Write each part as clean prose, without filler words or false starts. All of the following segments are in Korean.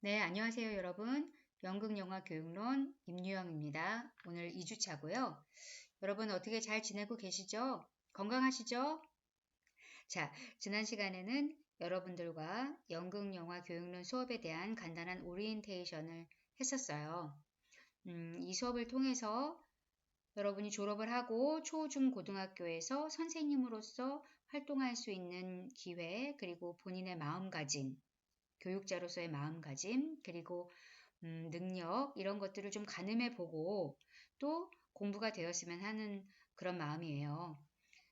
네, 안녕하세요, 여러분. 연극영화 교육론 임유영입니다. 오늘 2주차고요. 여러분 어떻게 잘 지내고 계시죠? 건강하시죠? 자, 지난 시간에는 여러분들과 연극영화 교육론 수업에 대한 간단한 오리엔테이션을 했었어요. 이 수업을 통해서 여러분이 졸업을 하고 초, 중, 고등학교에서 선생님으로서 활동할 수 있는 기회, 그리고 본인의 마음가짐, 교육자로서의 마음가짐, 그리고 능력 이런 것들을 좀 가늠해 보고 또 공부가 되었으면 하는 그런 마음이에요.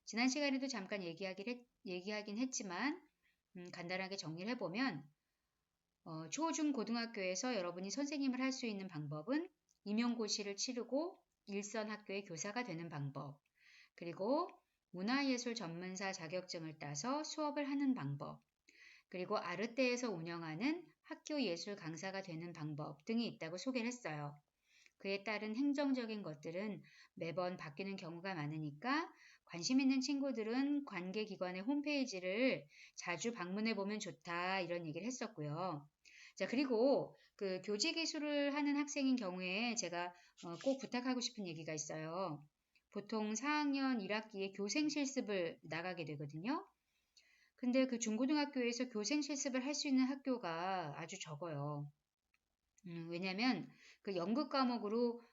지난 시간에도 잠깐 얘기하긴 했지만 간단하게 정리를 해보면 초, 중, 고등학교에서 여러분이 선생님을 할 수 있는 방법은 임용고시를 치르고 일선 학교의 교사가 되는 방법, 그리고 문화예술 전문사 자격증을 따서 수업을 하는 방법, 그리고 아르떼에서 운영하는 학교 예술 강사가 되는 방법 등이 있다고 소개를 했어요. 그에 따른 행정적인 것들은 매번 바뀌는 경우가 많으니까 관심 있는 친구들은 관계기관의 홈페이지를 자주 방문해 보면 좋다 이런 얘기를 했었고요. 자, 그리고 그 교직이수를 하는 학생인 경우에 제가 꼭 부탁하고 싶은 얘기가 있어요. 보통 4학년 1학기에 교생 실습을 나가게 되거든요. 근데 그 중고등학교에서 교생 실습을 할 수 있는 학교가 아주 적어요. 왜냐면 그 연극 과목으로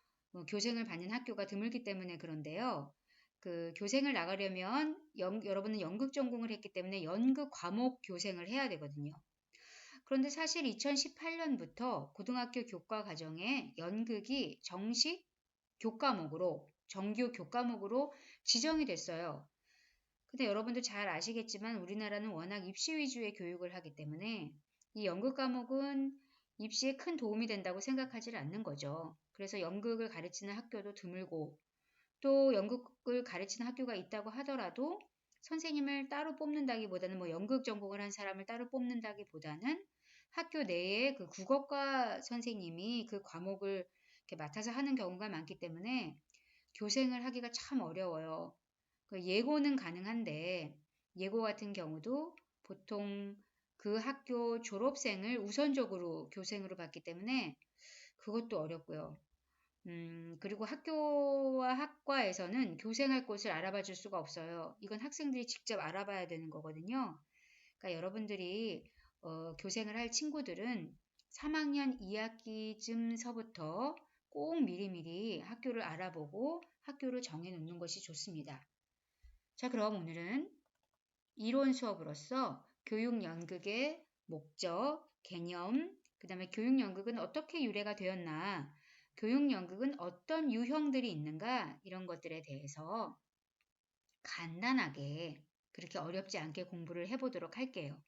교생을 받는 학교가 드물기 때문에 그런데요. 그 교생을 나가려면 여러분은 연극 전공을 했기 때문에 연극 과목 교생을 해야 되거든요. 그런데 사실 2018년부터 고등학교 교과 과정에 연극이 정식 교과목으로, 정규 교과목으로 지정이 됐어요. 근데 여러분도 잘 아시겠지만 우리나라는 워낙 입시 위주의 교육을 하기 때문에 이 연극 과목은 입시에 큰 도움이 된다고 생각하지 않는 거죠. 그래서 연극을 가르치는 학교도 드물고 또 연극을 가르치는 학교가 있다고 하더라도 선생님을 따로 뽑는다기보다는 뭐 연극 전공을 한 사람을 따로 뽑는다기보다는 학교 내에 그 국어과 선생님이 그 과목을 이렇게 맡아서 하는 경우가 많기 때문에 교생을 하기가 참 어려워요. 그 예고는 가능한데 예고 같은 경우도 보통 그 학교 졸업생을 우선적으로 교생으로 받기 때문에 그것도 어렵고요. 그리고 학교와 학과에서는 교생할 곳을 알아봐 줄 수가 없어요. 이건 학생들이 직접 알아봐야 되는 거거든요. 그러니까 여러분들이 교생을 할 친구들은 3학년 2학기쯤서부터 꼭 미리미리 학교를 알아보고 학교를 정해 놓는 것이 좋습니다. 자, 그럼 오늘은 이론 수업으로서 교육연극의 목적, 개념, 그 다음에 교육연극은 어떻게 유래가 되었나, 교육연극은 어떤 유형들이 있는가, 이런 것들에 대해서 간단하게 그렇게 어렵지 않게 공부를 해보도록 할게요.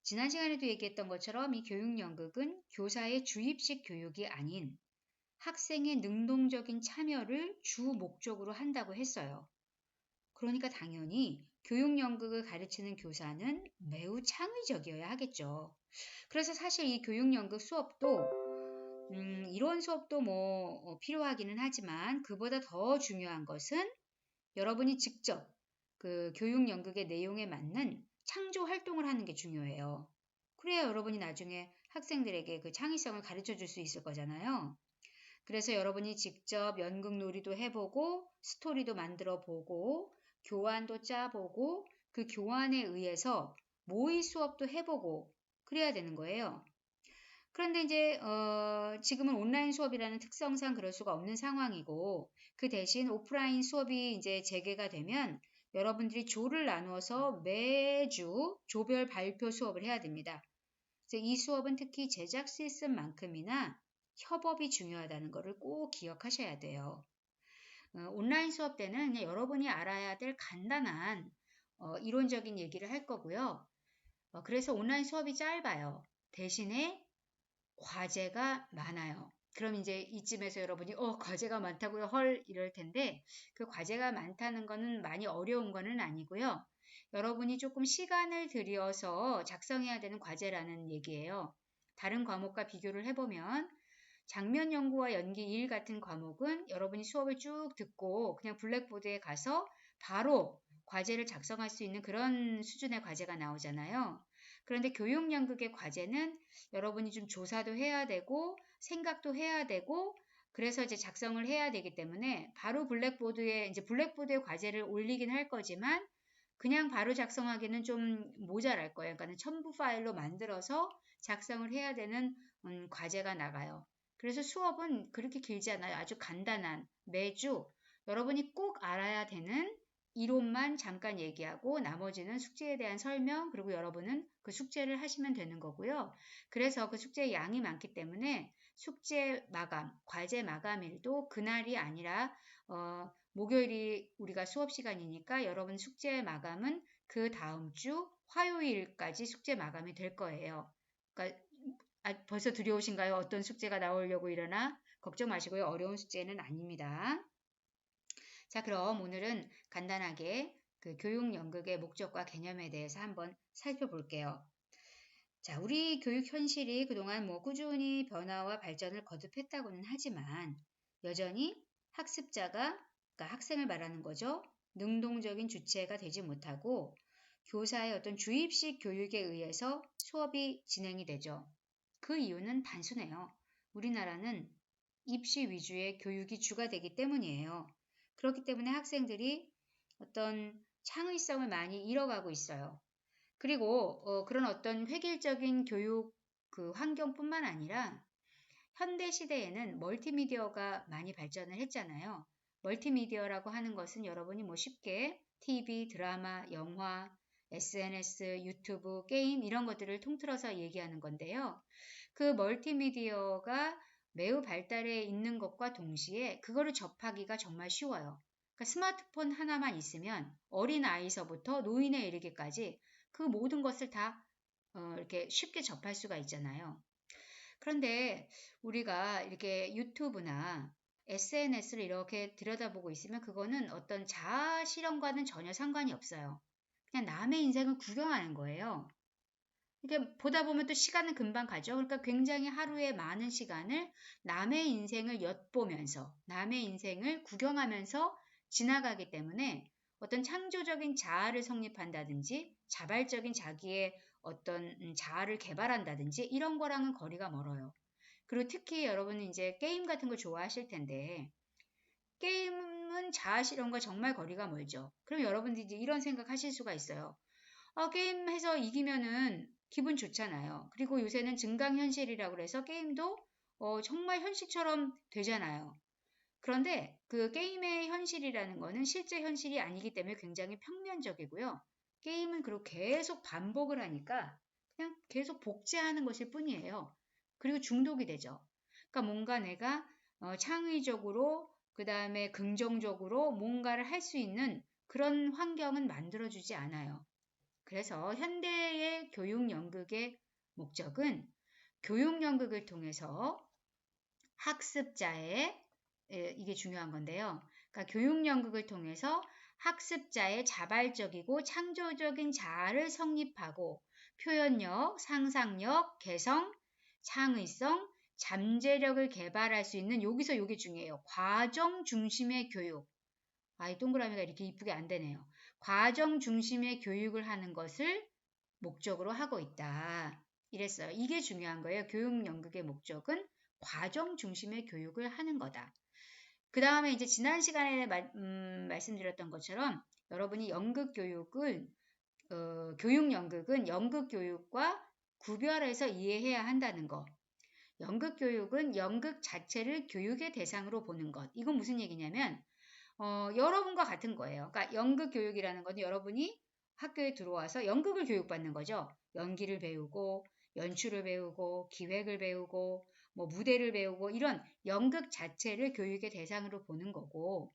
지난 시간에도 얘기했던 것처럼 이 교육연극은 교사의 주입식 교육이 아닌 학생의 능동적인 참여를 주 목적으로 한다고 했어요. 그러니까 당연히 교육 연극을 가르치는 교사는 매우 창의적이어야 하겠죠. 그래서 사실 이 교육 연극 수업도 이론 수업도 뭐 필요하기는 하지만 그보다 더 중요한 것은 여러분이 직접 그 교육 연극의 내용에 맞는 창조 활동을 하는 게 중요해요. 그래야 여러분이 나중에 학생들에게 그 창의성을 가르쳐 줄 수 있을 거잖아요. 그래서 여러분이 직접 연극 놀이도 해보고 스토리도 만들어 보고 교환도 짜보고 그 교환에 의해서 모의 수업도 해보고 그래야 되는 거예요. 그런데 이제 지금은 온라인 수업이라는 특성상 그럴 수가 없는 상황이고 그 대신 오프라인 수업이 이제 재개가 되면 여러분들이 조를 나누어서 매주 조별 발표 수업을 해야 됩니다. 그래서 이 수업은 특히 제작 실습만큼이나 협업이 중요하다는 것을 꼭 기억하셔야 돼요. 온라인 수업 때는 그냥 여러분이 알아야 될 간단한 이론적인 얘기를 할 거고요. 그래서 온라인 수업이 짧아요. 대신에 과제가 많아요. 그럼 이제 이쯤에서 여러분이 과제가 많다고요? 헐 이럴 텐데 그 과제가 많다는 거는 많이 어려운 거는 아니고요. 여러분이 조금 시간을 들여서 작성해야 되는 과제라는 얘기예요. 다른 과목과 비교를 해보면 장면 연구와 연기 1 같은 과목은 여러분이 수업을 쭉 듣고 그냥 블랙보드에 가서 바로 과제를 작성할 수 있는 그런 수준의 과제가 나오잖아요. 그런데 교육연극의 과제는 여러분이 좀 조사도 해야 되고 생각도 해야 되고 그래서 이제 작성을 해야 되기 때문에 바로 블랙보드에 이제 블랙보드에 과제를 올리긴 할 거지만 그냥 바로 작성하기는 좀 모자랄 거예요. 그러니까 첨부 파일로 만들어서 작성을 해야 되는 과제가 나가요. 그래서 수업은 그렇게 길지 않아요. 아주 간단한 매주 여러분이 꼭 알아야 되는 이론만 잠깐 얘기하고 나머지는 숙제에 대한 설명 그리고 여러분은 그 숙제를 하시면 되는 거고요. 그래서 그 숙제의 양이 많기 때문에 숙제 마감, 과제 마감일도 그날이 아니라 목요일이 우리가 수업 시간이니까 여러분 숙제 마감은 그 다음 주 화요일까지 숙제 마감이 될 거예요. 그러니까 벌써 두려우신가요? 어떤 숙제가 나오려고 이러나? 걱정 마시고요. 어려운 숙제는 아닙니다. 자, 그럼 오늘은 간단하게 그 교육 연극의 목적과 개념에 대해서 한번 살펴볼게요. 자, 우리 교육 현실이 그동안 꾸준히 변화와 발전을 거듭했다고는 하지만 여전히 학습자가, 그러니까 학생을 말하는 거죠. 능동적인 주체가 되지 못하고 교사의 어떤 주입식 교육에 의해서 수업이 진행이 되죠. 그 이유는 단순해요. 우리나라는 입시 위주의 교육이 주가 되기 때문이에요. 그렇기 때문에 학생들이 어떤 창의성을 많이 잃어가고 있어요. 그리고 그런 어떤 획일적인 교육 그 환경뿐만 아니라 현대 시대에는 멀티미디어가 많이 발전을 했잖아요. 멀티미디어라고 하는 것은 여러분이 쉽게 TV, 드라마, 영화, SNS, 유튜브, 게임 이런 것들을 통틀어서 얘기하는 건데요. 그 멀티미디어가 매우 발달해 있는 것과 동시에 그거를 접하기가 정말 쉬워요. 그러니까 스마트폰 하나만 있으면 어린아이서부터 노인에 이르기까지 그 모든 것을 다 이렇게 쉽게 접할 수가 있잖아요. 그런데 우리가 이렇게 유튜브나 SNS를 이렇게 들여다보고 있으면 그거는 어떤 자아 실현과는 전혀 상관이 없어요. 그냥 남의 인생을 구경하는 거예요. 이게 보다 보면 또 시간은 금방 가죠. 그러니까 굉장히 하루에 많은 시간을 남의 인생을 엿보면서, 남의 인생을 구경하면서 지나가기 때문에 어떤 창조적인 자아를 성립한다든지, 자발적인 자기의 어떤 자아를 개발한다든지 이런 거랑은 거리가 멀어요. 그리고 특히 여러분은 이제 게임 같은 거 좋아하실 텐데, 게임은 자아 실현과 정말 거리가 멀죠. 그럼 여러분들이 이제 이런 생각 하실 수가 있어요. 게임해서 이기면은 기분 좋잖아요. 그리고 요새는 증강현실이라고 해서 게임도 정말 현실처럼 되잖아요. 그런데 그 게임의 현실이라는 거는 실제 현실이 아니기 때문에 굉장히 평면적이고요. 게임은 그리고 계속 반복을 하니까 그냥 계속 복제하는 것일 뿐이에요. 그리고 중독이 되죠. 그러니까 뭔가 내가 창의적으로 그 다음에 긍정적으로 뭔가를 할 수 있는 그런 환경은 만들어주지 않아요. 그래서 현대의 교육 연극의 목적은 교육 연극을 통해서 학습자의 이게 중요한 건데요. 그러니까 교육 연극을 통해서 학습자의 자발적이고 창조적인 자아를 성립하고 표현력, 상상력, 개성, 창의성, 잠재력을 개발할 수 있는 여기서 이게 중요해요. 과정 중심의 교육. 이 동그라미가 이렇게 이쁘게 안 되네요. 과정 중심의 교육을 하는 것을 목적으로 하고 있다. 이랬어요. 이게 중요한 거예요. 교육 연극의 목적은 과정 중심의 교육을 하는 거다. 그 다음에 이제 지난 시간에 말씀드렸던 것처럼 여러분이 연극 교육을 교육 연극은 연극 교육과 구별해서 이해해야 한다는 거. 연극 교육은 연극 자체를 교육의 대상으로 보는 것. 이건 무슨 얘기냐면 여러분과 같은 거예요. 그러니까 연극 교육이라는 건 여러분이 학교에 들어와서 연극을 교육받는 거죠. 연기를 배우고, 연출을 배우고, 기획을 배우고, 무대를 배우고, 이런 연극 자체를 교육의 대상으로 보는 거고,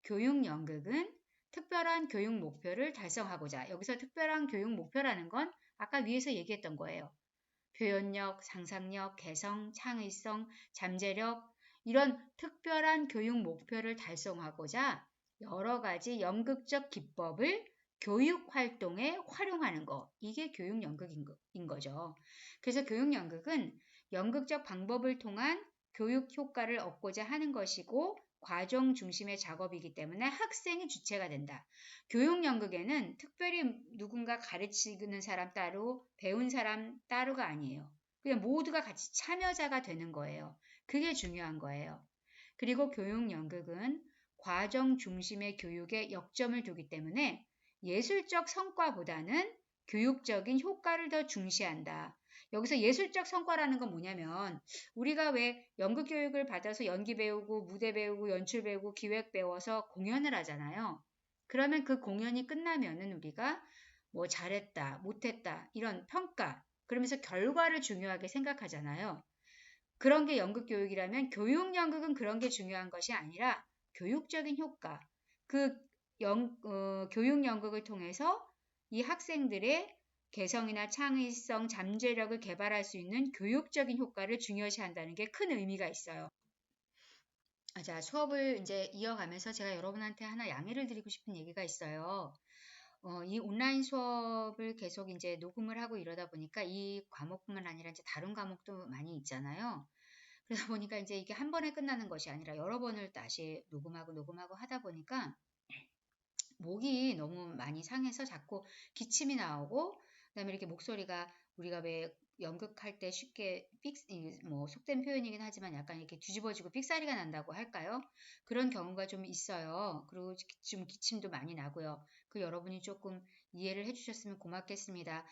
교육 연극은 특별한 교육 목표를 달성하고자, 여기서 특별한 교육 목표라는 건 아까 위에서 얘기했던 거예요. 표현력, 상상력, 개성, 창의성, 잠재력, 이런 특별한 교육 목표를 달성하고자 여러 가지 연극적 기법을 교육 활동에 활용하는 거. 이게 교육 연극인 거죠. 그래서 교육 연극은 연극적 방법을 통한 교육 효과를 얻고자 하는 것이고 과정 중심의 작업이기 때문에 학생이 주체가 된다. 교육 연극에는 특별히 누군가 가르치는 사람 따로, 배운 사람 따로가 아니에요. 그냥 모두가 같이 참여자가 되는 거예요. 그게 중요한 거예요. 그리고 교육 연극은 과정 중심의 교육에 역점을 두기 때문에 예술적 성과보다는 교육적인 효과를 더 중시한다. 여기서 예술적 성과라는 건 뭐냐면 우리가 왜 연극 교육을 받아서 연기 배우고 무대 배우고 연출 배우고 기획 배워서 공연을 하잖아요. 그러면 그 공연이 끝나면은 우리가 뭐 잘했다, 못했다 이런 평가 그러면서 결과를 중요하게 생각하잖아요. 그런 게 연극 교육이라면 교육 연극은 그런 게 중요한 것이 아니라 교육적인 효과. 그 교육 연극을 통해서 이 학생들의 개성이나 창의성, 잠재력을 개발할 수 있는 교육적인 효과를 중요시한다는 게 큰 의미가 있어요. 자, 수업을 이제 이어가면서 제가 여러분한테 하나 양해를 드리고 싶은 얘기가 있어요. 이 온라인 수업을 계속 이제 녹음을 하고 이러다 보니까 이 과목뿐만 아니라 이제 다른 과목도 많이 있잖아요. 그러다 보니까 이제 이게 한 번에 끝나는 것이 아니라 여러 번을 다시 녹음하고 하다 보니까 목이 너무 많이 상해서 자꾸 기침이 나오고 그다음에 이렇게 목소리가 우리가 왜 연극할 때 쉽게 뭐 속된 표현이긴 하지만 약간 이렇게 뒤집어지고 삑사리가 난다고 할까요? 그런 경우가 좀 있어요. 그리고 좀 기침도 많이 나고요. 그 여러분이 조금 이해를 해주셨으면 고맙겠습니다.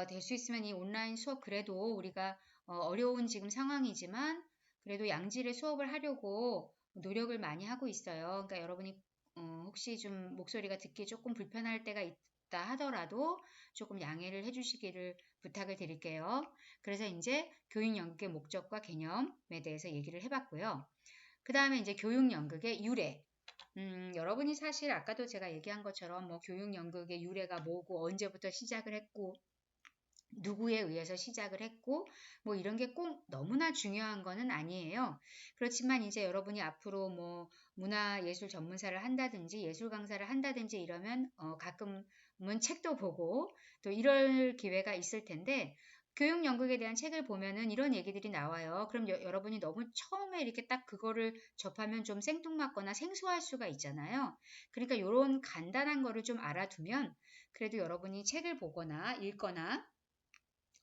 될 수 있으면 이 온라인 수업 그래도 우리가 어려운 지금 상황이지만 그래도 양질의 수업을 하려고 노력을 많이 하고 있어요. 그러니까 여러분이 혹시 좀 목소리가 듣기 조금 불편할 때가 있다 하더라도 조금 양해를 해주시기를 부탁을 드릴게요. 그래서 이제 교육 연극의 목적과 개념에 대해서 얘기를 해봤고요. 그 다음에 이제 교육 연극의 유래. 여러분이 사실 아까도 제가 얘기한 것처럼 뭐 교육 연극의 유래가 뭐고 언제부터 시작을 했고 누구에 의해서 시작을 했고 뭐 이런 게 꼭 너무나 중요한 거는 아니에요. 그렇지만 이제 여러분이 앞으로 뭐 문화예술 전문사를 한다든지 예술 강사를 한다든지 이러면 가끔은 책도 보고 또 이럴 기회가 있을 텐데 교육 연극에 대한 책을 보면은 이런 얘기들이 나와요. 그럼 여러분이 너무 처음에 이렇게 딱 그거를 접하면 좀 생뚱맞거나 생소할 수가 있잖아요. 그러니까 이런 간단한 거를 좀 알아두면 그래도 여러분이 책을 보거나 읽거나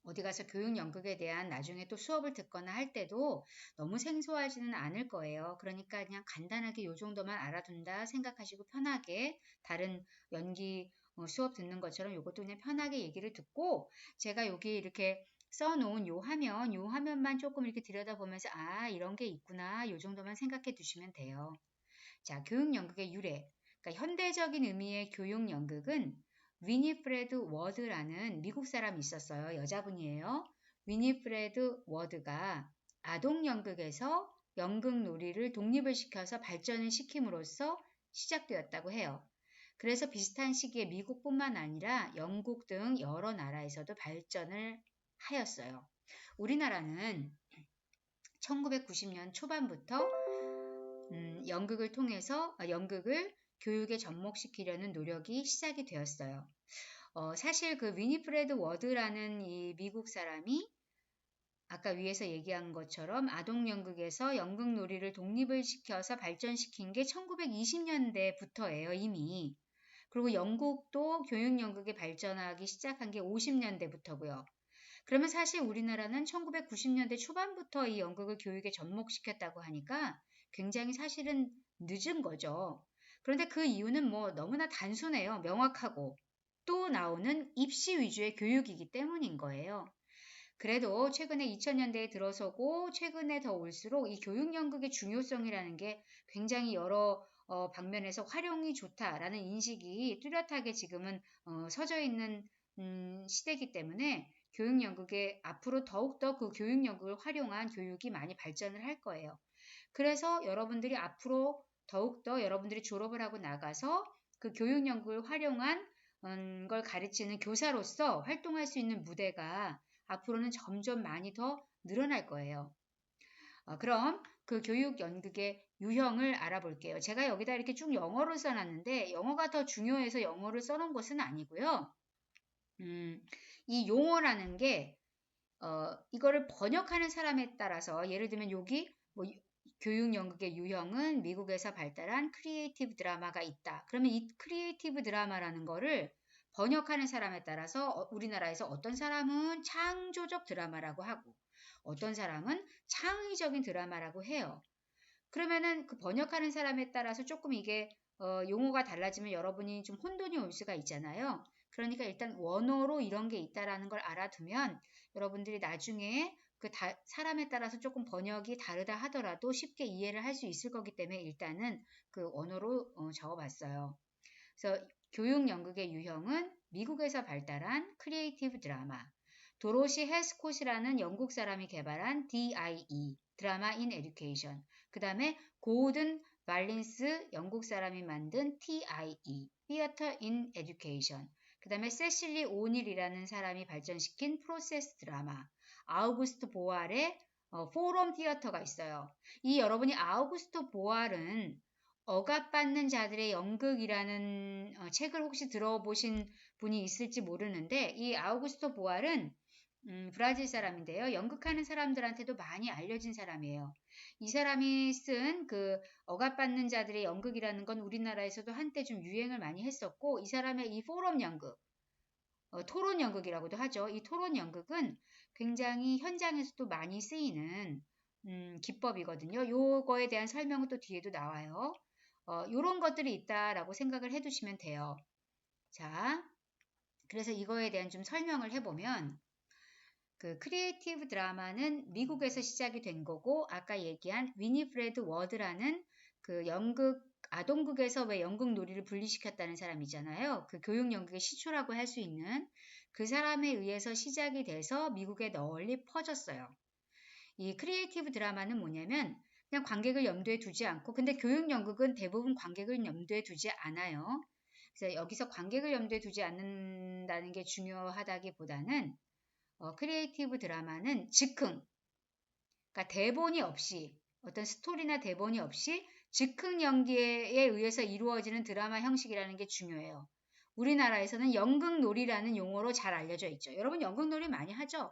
어디 가서 교육 연극에 대한 나중에 또 수업을 듣거나 할 때도 너무 생소하지는 않을 거예요. 그러니까 그냥 간단하게 요 정도만 알아둔다 생각하시고 편하게 다른 연기 수업 듣는 것처럼 이것도 그냥 편하게 얘기를 듣고 제가 여기 이렇게 써놓은 요 화면만 조금 이렇게 들여다보면서 아 이런 게 있구나 요 정도만 생각해 두시면 돼요. 자, 교육 연극의 유래. 그러니까 현대적인 의미의 교육 연극은 위니프레드 워드라는 미국 사람이 있었어요. 여자분이에요. 위니프레드 워드가 아동 연극에서 연극 놀이를 독립을 시켜서 발전을 시킴으로써 시작되었다고 해요. 그래서 비슷한 시기에 미국뿐만 아니라 영국 등 여러 나라에서도 발전을 하였어요. 우리나라는 1990년 초반부터 연극을 통해서 연극을 교육에 접목시키려는 노력이 시작이 되었어요. 사실 그 위니프레드 워드라는 이 미국 사람이 아까 위에서 얘기한 것처럼 아동 연극에서 연극 놀이를 독립을 시켜서 발전시킨 게 1920년대부터예요, 이미. 그리고 영국도 교육 연극이 발전하기 시작한 게 50년대부터고요. 그러면 사실 우리나라는 1990년대 초반부터 이 연극을 교육에 접목시켰다고 하니까 굉장히 사실은 늦은 거죠. 그런데 그 이유는 뭐 너무나 단순해요. 명확하고 또 나오는 입시 위주의 교육이기 때문인 거예요. 그래도 최근에 2000년대에 들어서고 최근에 더 올수록 이 교육 연극의 중요성이라는 게 굉장히 여러 방면에서 활용이 좋다라는 인식이 뚜렷하게 지금은 서져 있는 시대이기 때문에 교육 연극에 앞으로 더욱더 그 교육 연극을 활용한 교육이 많이 발전을 할 거예요. 그래서 여러분들이 앞으로 더욱더 여러분들이 졸업을 하고 나가서 그 교육 연극을 활용한 걸 가르치는 교사로서 활동할 수 있는 무대가 앞으로는 점점 많이 더 늘어날 거예요. 그럼 그 교육 연극의 유형을 알아볼게요. 제가 여기다 이렇게 쭉 영어로 써놨는데 영어가 더 중요해서 영어를 써놓은 것은 아니고요. 이 용어라는 게 이거를 번역하는 사람에 따라서 예를 들면 여기 뭐 교육 연극의 유형은 미국에서 발달한 크리에이티브 드라마가 있다. 그러면 이 크리에이티브 드라마라는 거를 번역하는 사람에 따라서 우리나라에서 어떤 사람은 창조적 드라마라고 하고 어떤 사람은 창의적인 드라마라고 해요. 그러면은 그 번역하는 사람에 따라서 조금 이게 용어가 달라지면 여러분이 좀 혼돈이 올 수가 있잖아요. 그러니까 일단 원어로 이런 게 있다라는 걸 알아두면 여러분들이 나중에 그 사람에 따라서 조금 번역이 다르다 하더라도 쉽게 이해를 할 수 있을 거기 때문에 일단은 그 원어로 적어봤어요. 그래서 교육 연극의 유형은 미국에서 발달한 크리에이티브 드라마, 도로시 헬스콧이라는 영국 사람이 개발한 DIE, 드라마 인 에듀케이션, 그 다음에 고든 발린스 영국 사람이 만든 TIE, Theater in Education, 그 다음에 세실리 오닐이라는 사람이 발전시킨 프로세스 드라마, 아우구스트 보알의 포럼 티어터가 있어요. 이 여러분이 아우구스트 보알은 억압받는 자들의 연극이라는 책을 혹시 들어보신 분이 있을지 모르는데 이 아우구스토 보알은 브라질 사람인데요. 연극하는 사람들한테도 많이 알려진 사람이에요. 이 사람이 쓴 그 억압받는 자들의 연극이라는 건 우리나라에서도 한때 좀 유행을 많이 했었고 이 사람의 이 포럼 연극, 토론 연극이라고도 하죠. 이 토론 연극은 굉장히 현장에서도 많이 쓰이는 기법이거든요. 요거에 대한 설명은 또 뒤에도 나와요. 요런 것들이 있다라고 생각을 해두시면 돼요. 자, 그래서 이거에 대한 좀 설명을 해보면 그 크리에이티브 드라마는 미국에서 시작이 된 거고 아까 얘기한 위니프레드 워드라는 그 연극 아동극에서 왜 연극 놀이를 분리시켰다는 사람이잖아요. 그 교육 연극의 시초라고 할 수 있는 그 사람에 의해서 시작이 돼서 미국에 널리 퍼졌어요. 이 크리에이티브 드라마는 뭐냐면 그냥 관객을 염두에 두지 않고 근데 교육 연극은 대부분 관객을 염두에 두지 않아요. 그래서 여기서 관객을 염두에 두지 않는다는 게 중요하다기보다는 크리에이티브 드라마는 즉흥, 그러니까 대본이 없이 어떤 스토리나 대본이 없이 즉흥 연기에 의해서 이루어지는 드라마 형식이라는 게 중요해요. 우리나라에서는 연극놀이라는 용어로 잘 알려져 있죠. 여러분 연극놀이 많이 하죠?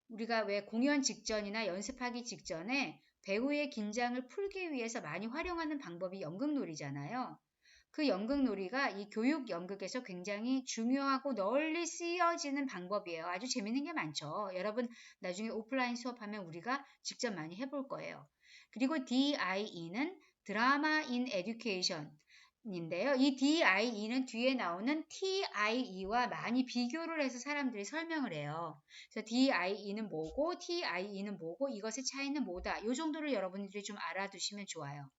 우리가 왜 공연 직전이나 연습하기 직전에 배우의 긴장을 풀기 위해서 많이 활용하는 방법이 연극놀이잖아요. 그 연극놀이가 이 교육 연극에서 굉장히 중요하고 널리 쓰여지는 방법이에요. 아주 재밌는 게 많죠. 여러분 나중에 오프라인 수업하면 우리가 직접 많이 해볼 거예요. 그리고 DIE는 드라마 인 에듀케이션 인데요. 이 DIE는 뒤에 나오는 TIE와 많이 비교를 해서 사람들이 설명을 해요. 그래서 DIE는 뭐고 TIE는 뭐고 이것의 차이는 뭐다. 이 정도를 여러분들이 좀 알아두시면 좋아요.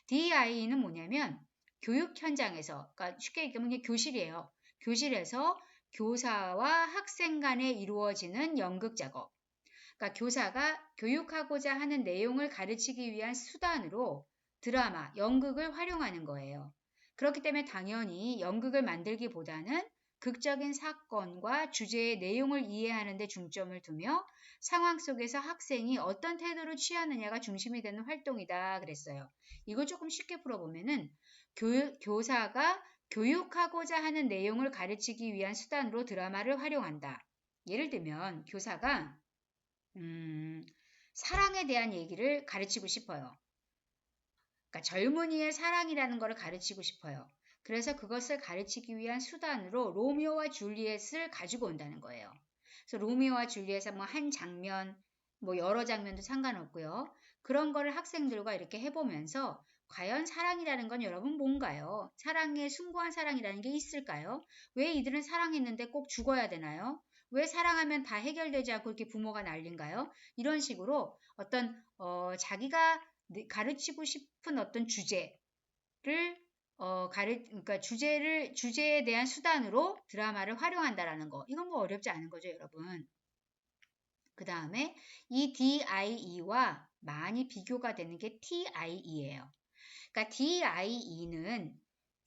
DIE는 뭐냐면 교육 현장에서, 그러니까 쉽게 얘기하면 교실이에요. 교실에서 교사와 학생 간에 이루어지는 연극 작업. 그러니까 교사가 교육하고자 하는 내용을 가르치기 위한 수단으로 드라마, 연극을 활용하는 거예요. 그렇기 때문에 당연히 연극을 만들기보다는 극적인 사건과 주제의 내용을 이해하는 데 중점을 두며 상황 속에서 학생이 어떤 태도를 취하느냐가 중심이 되는 활동이다 그랬어요. 이걸 조금 쉽게 풀어보면은 교사가 교육하고자 하는 내용을 가르치기 위한 수단으로 드라마를 활용한다. 예를 들면 교사가 사랑에 대한 얘기를 가르치고 싶어요. 그러니까 젊은이의 사랑이라는 것을 가르치고 싶어요. 그래서 그것을 가르치기 위한 수단으로 로미오와 줄리엣을 가지고 온다는 거예요. 그래서 로미오와 줄리엣의 뭐 한 장면, 뭐 여러 장면도 상관없고요. 그런 거를 학생들과 이렇게 해보면서 과연 사랑이라는 건 여러분 뭔가요? 사랑의 숭고한 사랑이라는 게 있을까요? 왜 이들은 사랑했는데 꼭 죽어야 되나요? 왜 사랑하면 다 해결되지 않고 이렇게 부모가 난린가요? 이런 식으로 어떤 자기가 가르치고 싶은 어떤 주제를 그러니까 주제에 대한 수단으로 드라마를 활용한다라는 거. 이건 뭐 어렵지 않은 거죠, 여러분. 그 다음에 이 DIE와 많이 비교가 되는 게 TIE예요. 그러니까 DIE는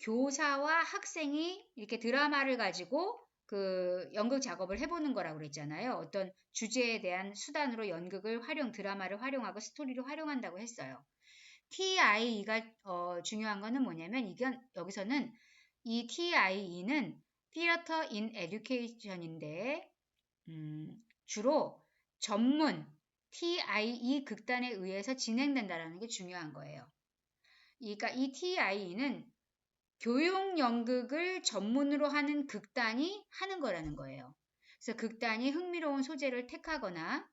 교사와 학생이 이렇게 드라마를 가지고 그 연극 작업을 해보는 거라고 그랬잖아요. 어떤 주제에 대한 수단으로 드라마를 활용하고 스토리를 활용한다고 했어요. TIE가 중요한 거는 뭐냐면 이건 여기서는 이 TIE는 Theater in Education인데 주로 전문 TIE 극단에 의해서 진행된다는 게 중요한 거예요. 그러니까 이 TIE는 교육 연극을 전문으로 하는 극단이 하는 거라는 거예요. 그래서 극단이 흥미로운 소재를 택하거나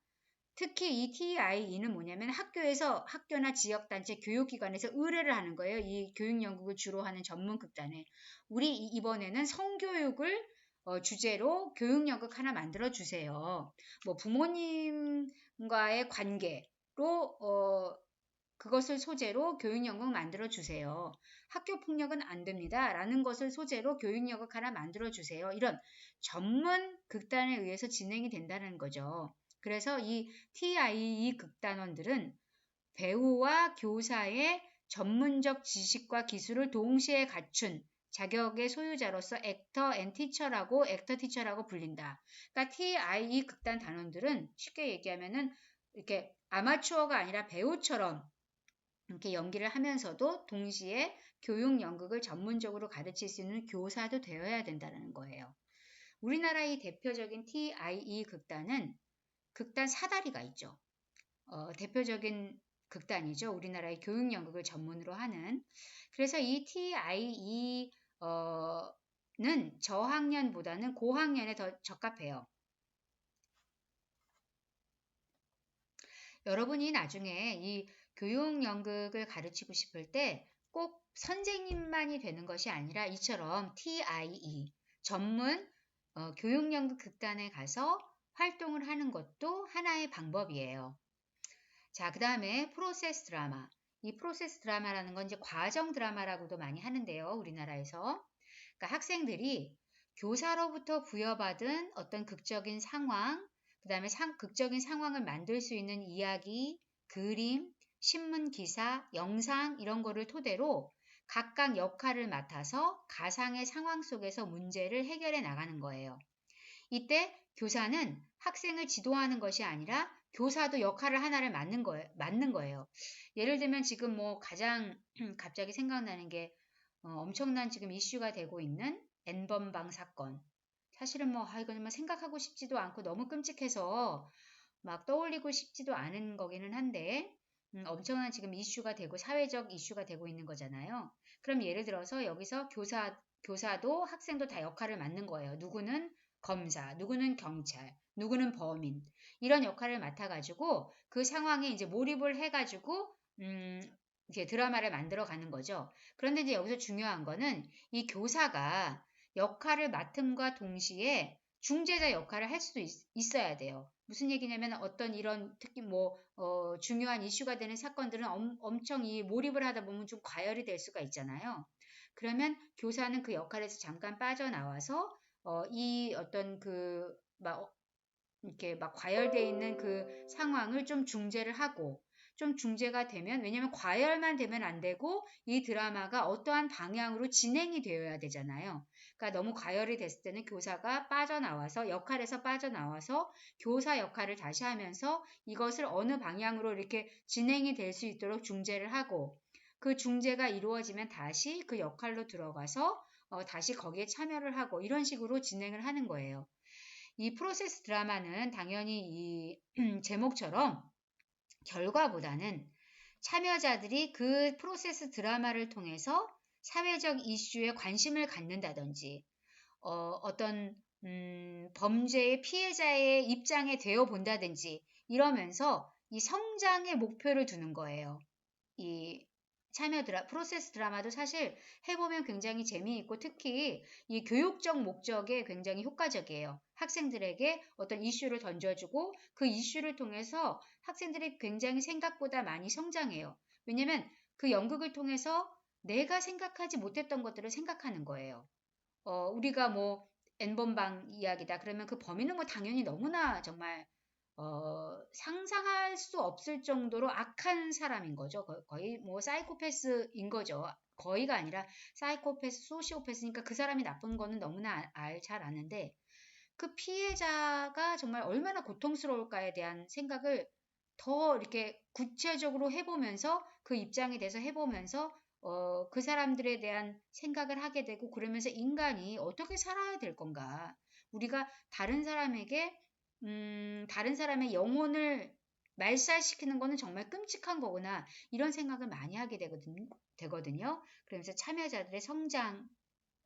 특히 이 TIE는 뭐냐면 학교나 지역단체, 교육기관에서 의뢰를 하는 거예요. 이 교육연극을 주로 하는 전문 극단에. 우리 이번에는 성교육을 주제로 교육연극 하나 만들어 주세요. 뭐 부모님과의 관계로 그것을 소재로 교육연극 만들어 주세요. 학교 폭력은 안 됩니다. 라는 것을 소재로 교육연극 하나 만들어 주세요. 이런 전문 극단에 의해서 진행이 된다는 거죠. 그래서 이 TIE 극단원들은 배우와 교사의 전문적 지식과 기술을 동시에 갖춘 자격의 소유자로서 액터 앤 티처라고 불린다. 그러니까 TIE 극단 단원들은 쉽게 얘기하면은 이렇게 아마추어가 아니라 배우처럼 이렇게 연기를 하면서도 동시에 교육 연극을 전문적으로 가르칠 수 있는 교사도 되어야 된다는 거예요. 우리나라의 대표적인 TIE 극단은 극단 사다리가 있죠. 대표적인 극단이죠. 우리나라의 교육 연극을 전문으로 하는. 그래서 이 TIE는 저학년보다는 고학년에 더 적합해요. 여러분이 나중에 이 교육 연극을 가르치고 싶을 때 꼭 선생님만이 되는 것이 아니라 이처럼 TIE 전문 교육 연극 극단에 가서 활동을 하는 것도 하나의 방법이에요. 자, 그 다음에 프로세스 드라마. 이 프로세스 드라마라는 건 이제 과정 드라마라고도 많이 하는데요. 우리나라에서. 그러니까 학생들이 교사로부터 부여받은 어떤 극적인 상황, 그 다음에 극적인 상황을 만들 수 있는 이야기, 그림, 신문 기사, 영상 이런 거를 토대로 각각 역할을 맡아서 가상의 상황 속에서 문제를 해결해 나가는 거예요. 이때 교사는 학생을 지도하는 것이 아니라 교사도 역할을 하나를 맡는 거예요. 예를 들면 지금 뭐 가장 갑자기 생각나는 게 엄청난 지금 이슈가 되고 있는 N번방 사건. 사실은 뭐 이거는 생각하고 싶지도 않고 너무 끔찍해서 막 떠올리고 싶지도 않은 거기는 한데 엄청난 지금 이슈가 되고 사회적 이슈가 되고 있는 거잖아요. 그럼 예를 들어서 여기서 교사도 학생도 다 역할을 맡는 거예요. 누구는 검사, 누구는 경찰, 누구는 범인 이런 역할을 맡아가지고 그 상황에 이제 몰입을 해가지고 이렇게 드라마를 만들어 가는 거죠. 그런데 이제 여기서 중요한 거는 이 교사가 역할을 맡음과 동시에 중재자 역할을 할 수도 있어야 돼요. 무슨 얘기냐면 어떤 이런 특히 중요한 이슈가 되는 사건들은 엄청 이 몰입을 하다 보면 좀 과열이 될 수가 있잖아요. 그러면 교사는 그 역할에서 잠깐 빠져나와서 이 어떤 이렇게 막 과열되어 있는 그 상황을 좀 중재를 하고 좀 중재가 되면 왜냐면 과열만 되면 안 되고 이 드라마가 어떠한 방향으로 진행이 되어야 되잖아요. 그러니까 너무 과열이 됐을 때는 교사가 빠져나와서 역할에서 빠져나와서 교사 역할을 다시 하면서 이것을 어느 방향으로 이렇게 진행이 될 수 있도록 중재를 하고 그 중재가 이루어지면 다시 그 역할로 들어가서 다시 거기에 참여를 하고 이런 식으로 진행을 하는 거예요. 이 프로세스 드라마는 당연히 이 제목처럼 결과보다는 참여자들이 그 프로세스 드라마를 통해서 사회적 이슈에 관심을 갖는다든지 어떤 범죄의 피해자의 입장에 되어 본다든지 이러면서 이 성장의 목표를 두는 거예요. 이 프로세스 드라마도 사실 해보면 굉장히 재미있고 특히 이 교육적 목적에 굉장히 효과적이에요. 학생들에게 어떤 이슈를 던져주고 그 이슈를 통해서 학생들이 굉장히 생각보다 많이 성장해요. 왜냐면 그 연극을 통해서 내가 생각하지 못했던 것들을 생각하는 거예요. 우리가 뭐 N번방 이야기다. 그러면 그 범인은 뭐 당연히 너무나 정말 상상할 수 없을 정도로 악한 사람인 거죠. 거의 뭐 사이코패스인 거죠. 거의가 아니라 사이코패스, 소시오패스니까 그 사람이 나쁜 거는 너무나 잘 아는데 그 피해자가 정말 얼마나 고통스러울까에 대한 생각을 더 이렇게 구체적으로 해보면서 그 입장이 돼서 해보면서 그 사람들에 대한 생각을 하게 되고 그러면서 인간이 어떻게 살아야 될 건가. 우리가 다른 사람에게 다른 사람의 영혼을 말살시키는 거는 정말 끔찍한 거구나. 이런 생각을 많이 하게 되거든요. 그러면서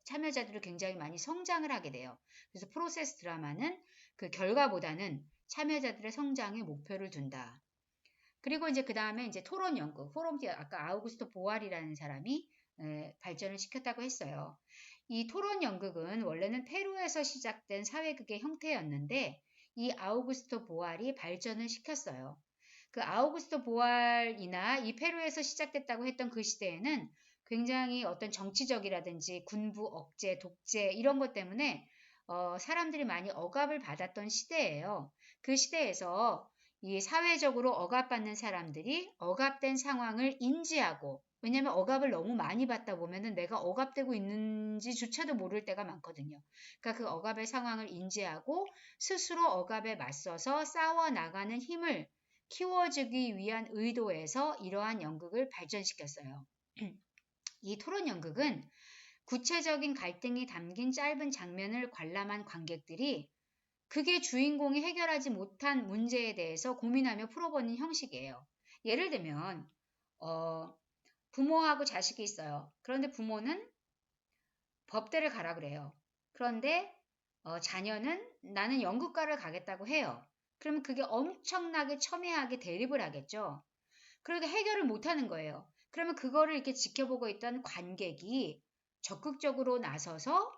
참여자들을 굉장히 많이 성장을 하게 돼요. 그래서 프로세스 드라마는 그 결과보다는 참여자들의 성장에 목표를 둔다. 그리고 이제 그 다음에 이제 토론 연구, 아까 아우구스토 보알이라는 사람이 발전을 시켰다고 했어요. 이 토론 연극은 원래는 페루에서 시작된 사회극의 형태였는데 이 아우구스토 보알이 발전을 시켰어요. 그 아우구스토 보알이나 이 페루에서 시작됐다고 했던 그 시대에는 굉장히 어떤 정치적이라든지 군부 억제, 독재 이런 것 때문에 사람들이 많이 억압을 받았던 시대예요. 그 시대에서 이 사회적으로 억압받는 사람들이 억압된 상황을 인지하고 왜냐하면 억압을 너무 많이 받다 보면은 내가 억압되고 있는지조차도 모를 때가 많거든요. 그러니까 그 억압의 상황을 인지하고 스스로 억압에 맞서서 싸워 나가는 힘을 키워주기 위한 의도에서 이러한 연극을 발전시켰어요. 이 토론 연극은 구체적인 갈등이 담긴 짧은 장면을 관람한 관객들이 그게 주인공이 해결하지 못한 문제에 대해서 고민하며 풀어보는 형식이에요. 예를 들면 부모하고 자식이 있어요. 그런데 부모는 법대를 가라 그래요. 그런데 자녀는 나는 연극과를 가겠다고 해요. 그러면 그게 엄청나게 첨예하게 대립을 하겠죠. 그러니까 해결을 못하는 거예요. 그러면 그거를 이렇게 지켜보고 있던 관객이 적극적으로 나서서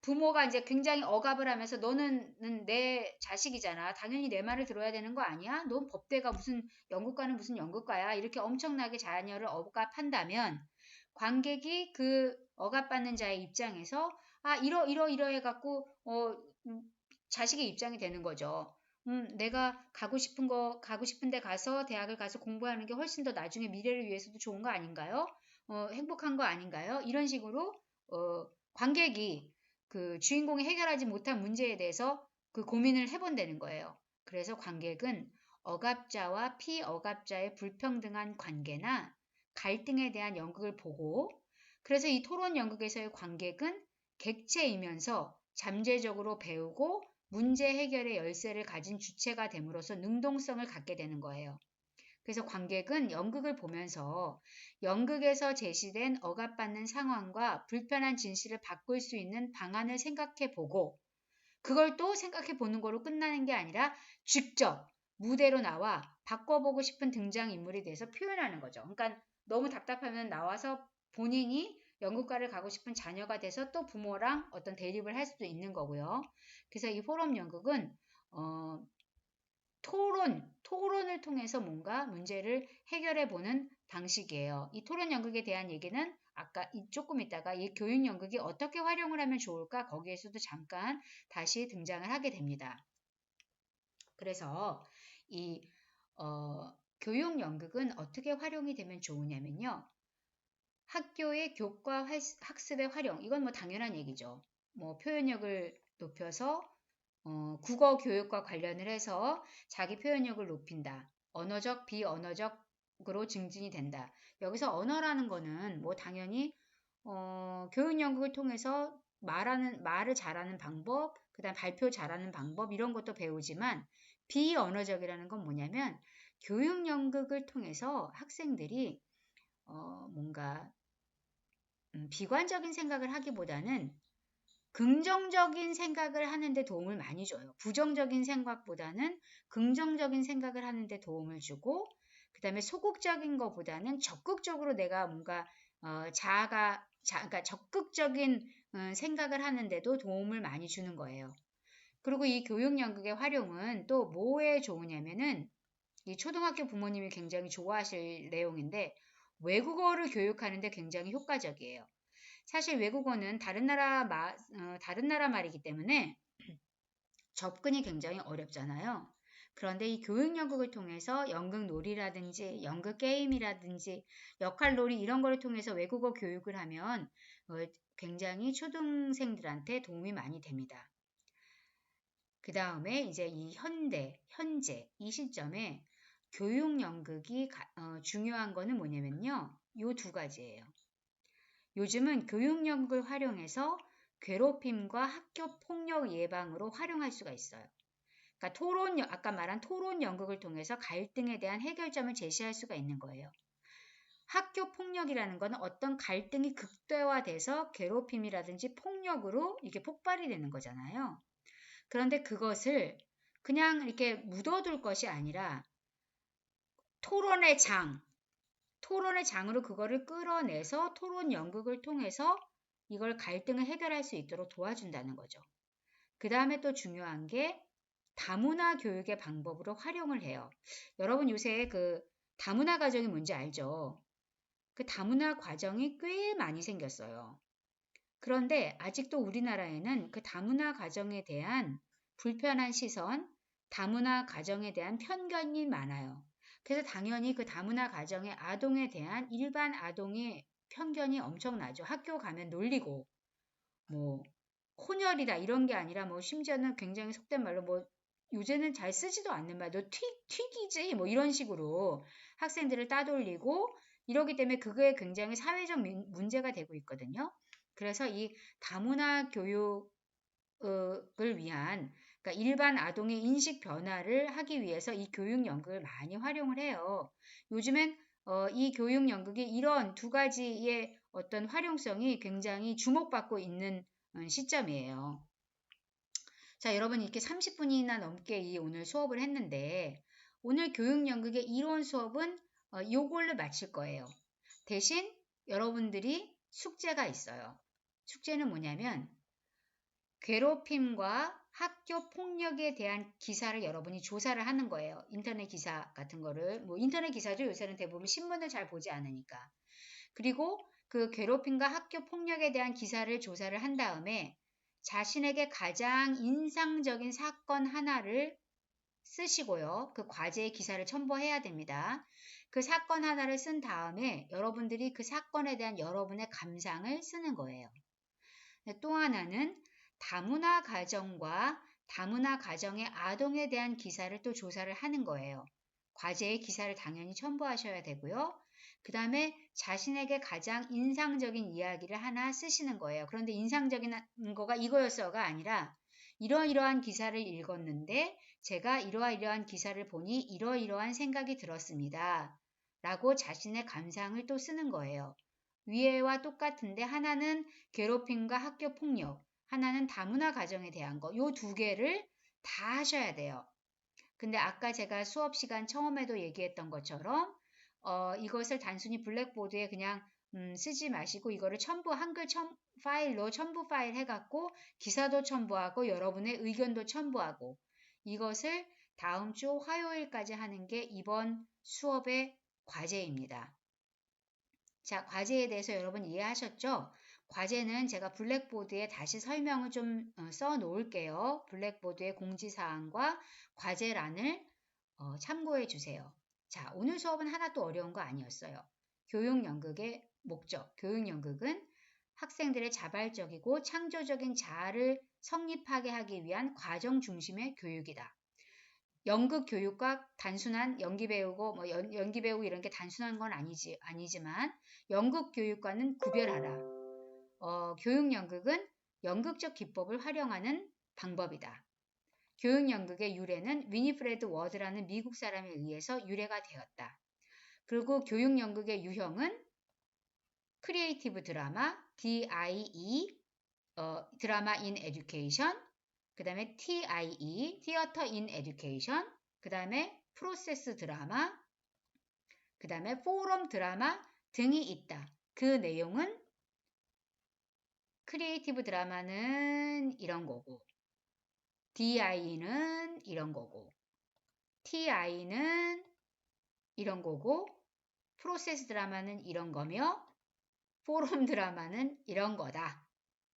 부모가 이제 굉장히 억압을 하면서 너는 내 자식이잖아. 당연히 내 말을 들어야 되는 거 아니야? 넌 법대가 무슨 연극과는 무슨 연극과야? 이렇게 엄청나게 자녀를 억압한다면 관객이 그 억압받는 자의 입장에서 이러 해갖고 자식의 입장이 되는 거죠. 내가 가고 싶은 데 가서 대학을 가서 공부하는 게 훨씬 더 나중에 미래를 위해서도 좋은 거 아닌가요? 행복한 거 아닌가요? 이런 식으로 관객이 그 주인공이 해결하지 못한 문제에 대해서 그 고민을 해본다는 거예요. 그래서 관객은 억압자와 피억압자의 불평등한 관계나 갈등에 대한 연극을 보고 그래서 이 토론 연극에서의 관객은 객체이면서 잠재적으로 배우고 문제 해결의 열쇠를 가진 주체가 됨으로써 능동성을 갖게 되는 거예요. 그래서 관객은 연극을 보면서 연극에서 제시된 억압받는 상황과 불편한 진실을 바꿀 수 있는 방안을 생각해 보고 그걸 또 생각해 보는 거로 끝나는 게 아니라 직접 무대로 나와 바꿔보고 싶은 등장인물에 대해서 표현하는 거죠. 그러니까 너무 답답하면 나와서 본인이 연극가를 가고 싶은 자녀가 돼서 또 부모랑 어떤 대립을 할 수도 있는 거고요. 그래서 이 포럼 연극은 토론을 통해서 뭔가 문제를 해결해 보는 방식이에요. 이 토론 연극에 대한 얘기는 아까 조금 있다가 이 교육 연극이 어떻게 활용을 하면 좋을까 거기에서도 잠깐 다시 등장을 하게 됩니다. 그래서 이 교육 연극은 어떻게 활용이 되면 좋으냐면요. 학교의 교과 학습의 활용 이건 뭐 당연한 얘기죠. 뭐 표현력을 높여서 국어 교육과 관련을 해서 자기 표현력을 높인다. 언어적, 비언어적으로 증진이 된다. 여기서 언어라는 거는 뭐 당연히 교육 연극을 통해서 말을 잘하는 방법, 그다음 발표 잘하는 방법 이런 것도 배우지만 비언어적이라는 건 뭐냐면 교육 연극을 통해서 학생들이 뭔가 비관적인 생각을 하기보다는 긍정적인 생각을 하는데 도움을 많이 줘요. 부정적인 생각보다는 긍정적인 생각을 하는데 도움을 주고 그 다음에 소극적인 것보다는 적극적으로 내가 뭔가 그러니까 적극적인 생각을 하는데도 도움을 많이 주는 거예요. 그리고 이 교육 연극의 활용은 또 뭐에 좋으냐면은 이 초등학교 부모님이 굉장히 좋아하실 내용인데 외국어를 교육하는데 굉장히 효과적이에요. 사실 외국어는 다른 나라 말이기 때문에 접근이 굉장히 어렵잖아요. 그런데 이 교육 연극을 통해서 연극 놀이라든지 연극 게임이라든지 역할 놀이 이런 거를 통해서 외국어 교육을 하면 굉장히 초등생들한테 도움이 많이 됩니다. 그 다음에 이제 이 현재 이 시점에 교육 연극이 중요한 거는 뭐냐면요. 요 두 가지예요. 요즘은 교육 연극을 활용해서 괴롭힘과 학교 폭력 예방으로 활용할 수가 있어요. 그러니까 아까 말한 토론 연극을 통해서 갈등에 대한 해결점을 제시할 수가 있는 거예요. 학교 폭력이라는 건 어떤 갈등이 극대화돼서 괴롭힘이라든지 폭력으로 이게 폭발이 되는 거잖아요. 그런데 그것을 그냥 이렇게 묻어둘 것이 아니라 토론의 장으로 그거를 끌어내서 토론 연극을 통해서 이걸 갈등을 해결할 수 있도록 도와준다는 거죠. 그 다음에 또 중요한 게 다문화 교육의 방법으로 활용을 해요. 여러분 요새 그 다문화 가정이 뭔지 알죠? 그 다문화 과정이 꽤 많이 생겼어요. 그런데 아직도 우리나라에는 그 다문화 가정에 대한 불편한 시선, 다문화 가정에 대한 편견이 많아요. 그래서 당연히 그 다문화 가정의 아동에 대한 일반 아동의 편견이 엄청나죠. 학교 가면 놀리고, 뭐, 혼혈이다 이런 게 아니라 뭐 심지어는 굉장히 속된 말로 뭐 요새는 잘 쓰지도 않는 말, 너 튀기지? 뭐 이런 식으로 학생들을 따돌리고 이러기 때문에 그게 굉장히 사회적 문제가 되고 있거든요. 그래서 이 다문화 교육을 위한 그러니까 일반 아동의 인식 변화를 하기 위해서 이 교육 연극을 많이 활용을 해요. 요즘엔 이 교육 연극이 이런 두 가지의 어떤 활용성이 굉장히 주목받고 있는 시점이에요. 자, 여러분 이렇게 30분이나 넘게 오늘 수업을 했는데 오늘 교육 연극의 이론 수업은 요걸로 마칠 거예요. 대신 여러분들이 숙제가 있어요. 숙제는 뭐냐면 괴롭힘과 학교 폭력에 대한 기사를 여러분이 조사를 하는 거예요. 인터넷 기사 같은 거를 뭐 인터넷 기사죠. 요새는 대부분 신문을 잘 보지 않으니까. 그리고 그 괴롭힘과 학교 폭력에 대한 기사를 조사를 한 다음에 자신에게 가장 인상적인 사건 하나를 쓰시고요. 그 과제의 기사를 첨부해야 됩니다. 그 사건 하나를 쓴 다음에 여러분들이 그 사건에 대한 여러분의 감상을 쓰는 거예요. 또 하나는 다문화 가정과 다문화 가정의 아동에 대한 기사를 또 조사를 하는 거예요. 과제의 기사를 당연히 첨부하셔야 되고요. 그 다음에 자신에게 가장 인상적인 이야기를 하나 쓰시는 거예요. 그런데 인상적인 거가 이거였어가 아니라 이러이러한 기사를 읽었는데 제가 이러이러한 기사를 보니 이러이러한 생각이 들었습니다. 라고 자신의 감상을 또 쓰는 거예요. 위에와 똑같은데 하나는 괴롭힘과 학교 폭력, 하나는 다문화 가정에 대한 거. 요 두 개를 다 하셔야 돼요. 근데 아까 제가 수업 시간 처음에도 얘기했던 것처럼 이것을 단순히 블랙보드에 그냥 쓰지 마시고 이거를 한글 파일로 첨부 파일 해갖고 기사도 첨부하고 여러분의 의견도 첨부하고 이것을 다음 주 화요일까지 하는 게 이번 수업의 과제입니다. 자, 과제에 대해서 여러분 이해하셨죠? 과제는 제가 블랙보드에 다시 설명을 좀 써 놓을게요. 블랙보드의 공지사항과 과제란을 참고해 주세요. 자, 오늘 수업은 하나도 어려운 거 아니었어요. 교육연극의 목적. 교육연극은 학생들의 자발적이고 창조적인 자아를 성립하게 하기 위한 과정 중심의 교육이다. 연극 교육과 단순한 연기 배우고 뭐 연기 배우고 이런 게 단순한 건 아니지만 연극 교육과는 구별하라. 교육 연극은 연극적 기법을 활용하는 방법이다. 교육 연극의 유래는 위니프레드 워드라는 미국 사람에 의해서 유래가 되었다. 그리고 교육 연극의 유형은 크리에이티브 드라마, DIE, 드라마 인 에듀케이션, 그 다음에 TIE, Theater in Education, 그 다음에 프로세스 드라마, 그 다음에 포럼 드라마 등이 있다. 그 내용은 크리에이티브 드라마는 이런 거고, DI는 이런 거고, TI는 이런 거고, 프로세스 드라마는 이런 거며, 포럼 드라마는 이런 거다.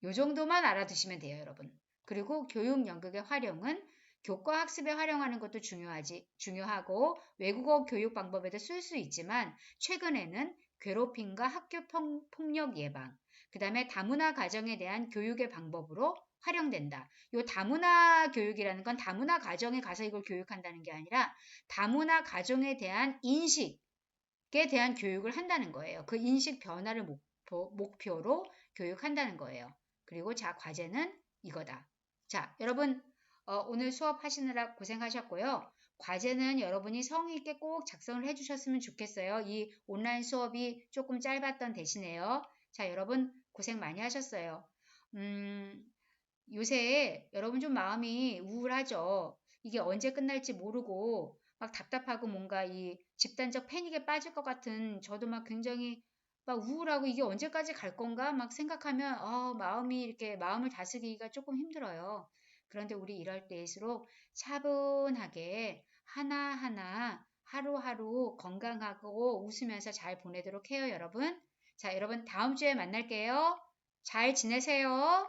요 정도만 알아두시면 돼요, 여러분. 그리고 교육 연극의 활용은 교과 학습에 활용하는 것도 중요하고 외국어 교육 방법에도 쓸 수 있지만 최근에는 괴롭힘과 학교 폭력 예방, 그 다음에 다문화 가정에 대한 교육의 방법으로 활용된다. 요 다문화 교육이라는 건 다문화 가정에 가서 이걸 교육한다는 게 아니라 다문화 가정에 대한 인식에 대한 교육을 한다는 거예요. 그 인식 변화를 목표로 교육한다는 거예요. 그리고 자, 과제는 이거다. 자, 여러분 오늘 수업하시느라 고생하셨고요. 과제는 여러분이 성의 있게 꼭 작성을 해주셨으면 좋겠어요. 이 온라인 수업이 조금 짧았던 대신에요. 자, 여러분 고생 많이 하셨어요. 요새 여러분 좀 마음이 우울하죠. 이게 언제 끝날지 모르고 막 답답하고 뭔가 이 집단적 패닉에 빠질 것 같은 저도 막 굉장히 막 우울하고 이게 언제까지 갈 건가 막 생각하면 마음이 이렇게 마음을 다스리기가 조금 힘들어요. 그런데 우리 이럴 때일수록 차분하게 하나하나 하루하루 건강하고 웃으면서 잘 보내도록 해요, 여러분. 자, 여러분 다음 주에 만날게요. 잘 지내세요.